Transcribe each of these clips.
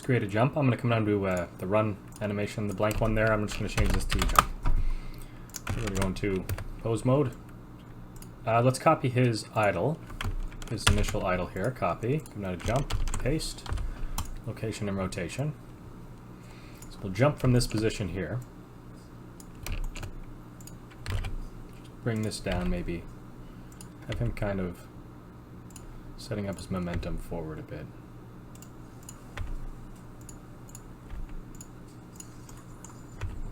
Let's create a jump. I'm going to come down to the run animation, the blank one there. I'm just going to change this to jump. We're going to go into pose mode. Let's copy his idle, his initial idle here. Copy. Come down to jump, paste, location and rotation. So we'll jump from this position here. Just bring this down maybe. Have him kind of setting up his momentum forward a bit.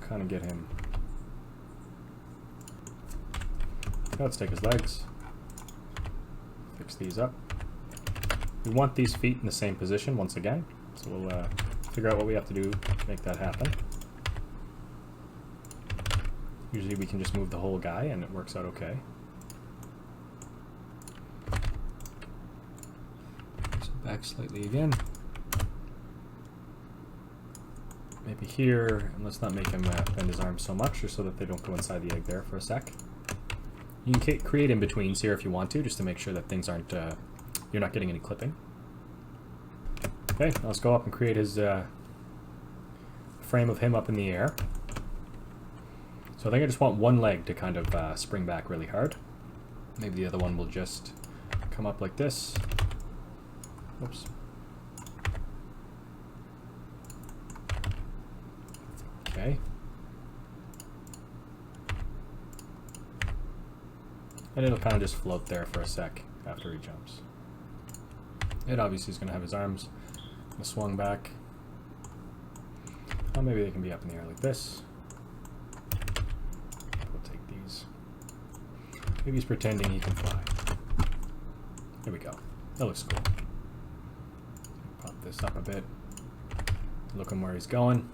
Kind of get him. Let's take his legs. Fix these up. We want these feet in the same position once again, so we'll figure out what we have to do to make that happen. Usually we can just move the whole guy and it works out okay. So back slightly again. Maybe here, and let's not make him bend his arms so much, just so that they don't go inside the egg there for a sec. You can create in-betweens here if you want to, just to make sure that things aren't, you're not getting any clipping. Okay, now let's go up and create his frame of him up in the air. So I think I just want one leg to kind of spring back really hard. Maybe the other one will just come up like this. Whoops. Okay. And it'll kind of just float there for a sec after he jumps. It obviously is going to have his arms swung back. Or maybe they can be up in the air like this. We'll take these. Maybe he's pretending he can fly. There we go. That looks cool. Pop this up a bit. Look him where he's going.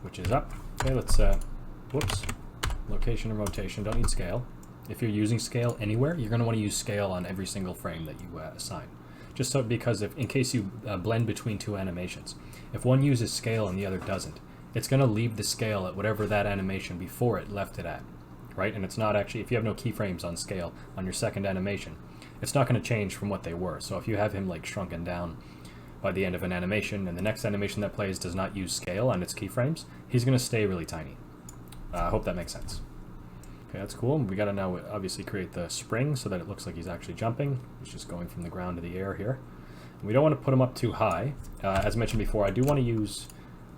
Which is up. Okay, let's, whoops. Location and rotation, don't need scale. If you're using scale anywhere, you're going to want to use scale on every single frame that you assign. Just so, because in case you blend between two animations. If one uses scale and the other doesn't, it's going to leave the scale at whatever that animation before it left it at. Right? And it's not actually, if you have no keyframes on scale on your second animation, it's not going to change from what they were. So if you have him like shrunken down by the end of an animation, and the next animation that plays does not use scale on its keyframes, he's going to stay really tiny. I hope that makes sense. Okay, that's cool. We got to now obviously create the spring so that it looks like he's actually jumping. He's just going from the ground to the air here. And we don't want to put him up too high. As mentioned before, I do want to use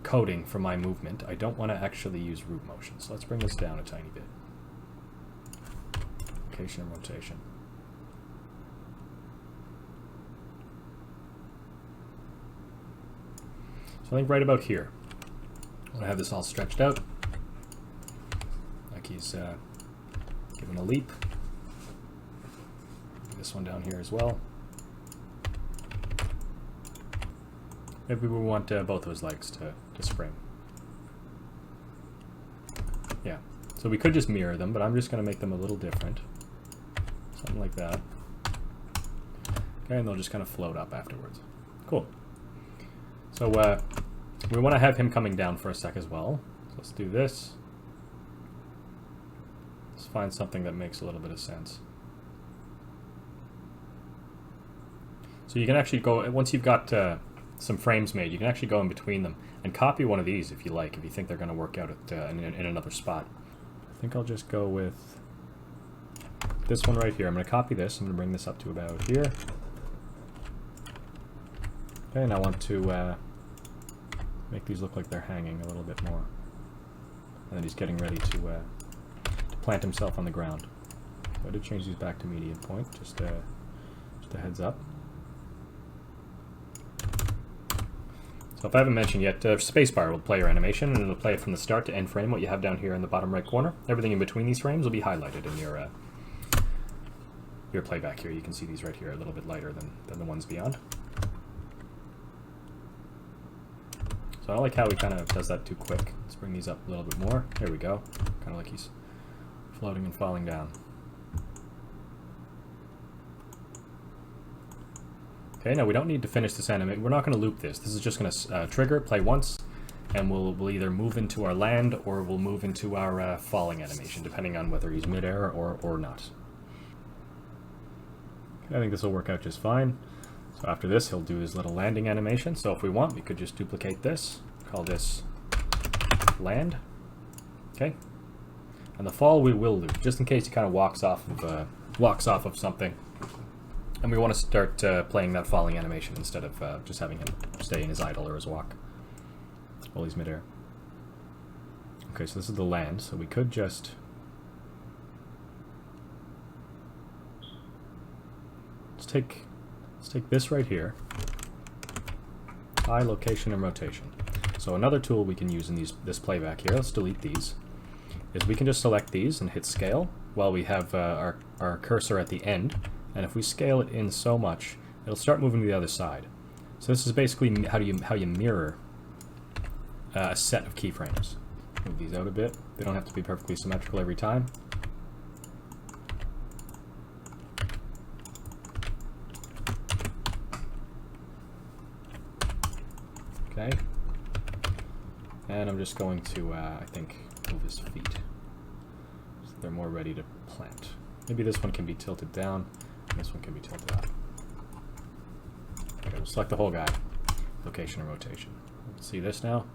coding for my movement. I don't want to actually use root motion. So let's bring this down a tiny bit. Location and rotation. So I think right about here. I want to have this all stretched out. Like he's giving a leap. This one down here as well. Maybe we want both of his legs to spring. Yeah. So we could just mirror them, but I'm just going to make them a little different. Something like that. Okay, and they'll just kind of float up afterwards. Cool. So we want to have him coming down for a sec as well. So let's do this. Let's find something that makes a little bit of sense. So you can actually go, once you've got some frames made, you can actually go in between them and copy one of these if you like, if you think they're going to work out at, in another spot. I think I'll just go with this one right here. I'm going to copy this. I'm going to bring this up to about here. Okay, and I want to make these look like they're hanging a little bit more. And then he's getting ready to plant himself on the ground. So I did change these back to median point, just a heads up. So if I haven't mentioned yet, spacebar will play your animation, and it'll play it from the start to end frame, what you have down here in the bottom right corner. Everything in between these frames will be highlighted in your playback here. You can see these right here a little bit lighter than the ones beyond. So I don't like how he kind of does that too quick. Let's bring these up a little bit more. There we go. Kind of like he's floating and falling down. Okay, now we don't need to finish this animation. We're not going to loop this. This is just going to trigger, play once, and we'll either move into our land or we'll move into our falling animation, depending on whether he's midair or not. I think this will work out just fine. So after this, he'll do his little landing animation. So if we want, we could just duplicate this, call this land. Okay. And the fall we will loop, just in case he kind of walks off of something, and we want to start playing that falling animation instead of just having him stay in his idle or his walk while he's midair. Okay, so this is the land, so we could just let's take this right here, high, location, and rotation. So another tool we can use in this playback here, let's delete these, is we can just select these and hit scale while we have our cursor at the end, and if we scale it in so much, it'll start moving to the other side. So this is basically how you mirror a set of keyframes. Move these out a bit. They don't have to be perfectly symmetrical every time. Okay. And I'm just going to, I think, move his feet so they're more ready to plant. Maybe this one can be tilted down, and this one can be tilted up. Okay, we'll select the whole guy. Location and rotation. See this now?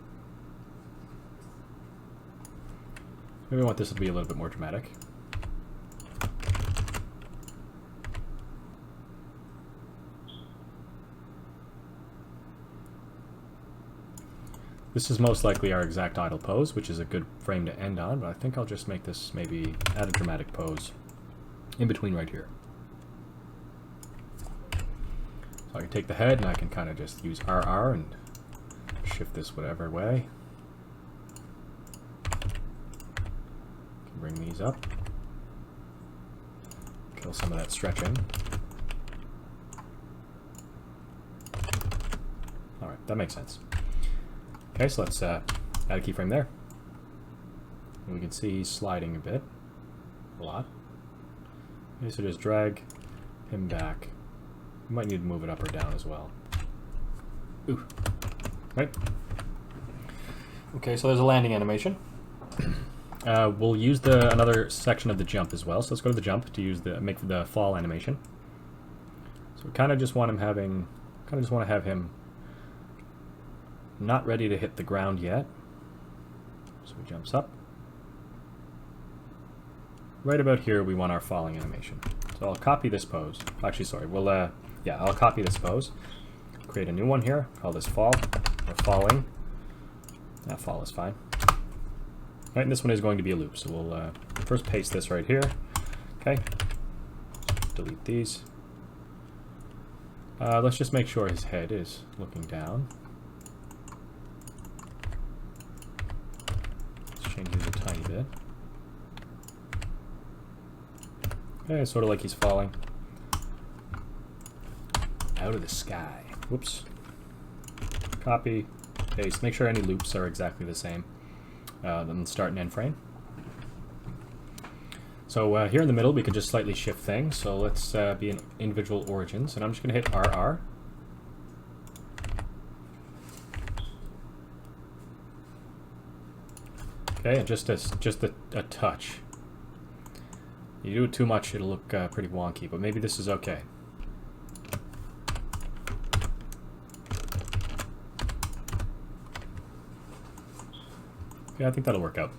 Maybe I want this to be a little bit more dramatic. This is most likely our exact idle pose, which is a good frame to end on, but I think I'll just make this maybe add a dramatic pose in between right here. So I can take the head and I can kind of just use RR and shift this whatever way. Can bring these up. Kill some of that stretching. Alright, that makes sense. Okay, so let's add a keyframe there. And we can see he's sliding a bit. A lot. Okay, so just drag him back. You might need to move it up or down as well. Ooh. Right. Okay, so there's a landing animation. We'll use another section of the jump as well. So let's go to the jump to make the fall animation. So we kind of just want to have him not ready to hit the ground yet. So he jumps up. Right about here we want our falling animation. So I'll copy this pose. Actually, sorry, I'll copy this pose. Create a new one here, call this fall, or falling. That fall is fine. Right, and this one is going to be a loop, so we'll first paste this right here. Okay. Delete these. Let's just make sure his head is looking down. Let's change these a tiny bit. Okay, sort of like he's falling out of the sky. Whoops. Copy, paste. Make sure any loops are exactly the same. Then start and end frame. So here in the middle, we can just slightly shift things. So let's be in individual origins, and I'm just going to hit RR. Okay, and just a touch. You do it too much, it'll look pretty wonky, but maybe this is okay. Yeah, I think that'll work out.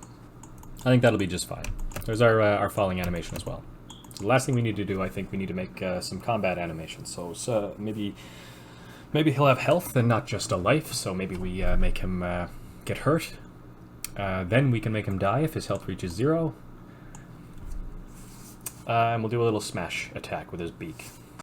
I think that'll be just fine. There's our falling animation as well. So the last thing we need to do, I think we need to make some combat animations. So maybe he'll have health and not just a life, so maybe we make him get hurt. Then we can make him die if his health reaches 0. And we'll do a little smash attack with his beak.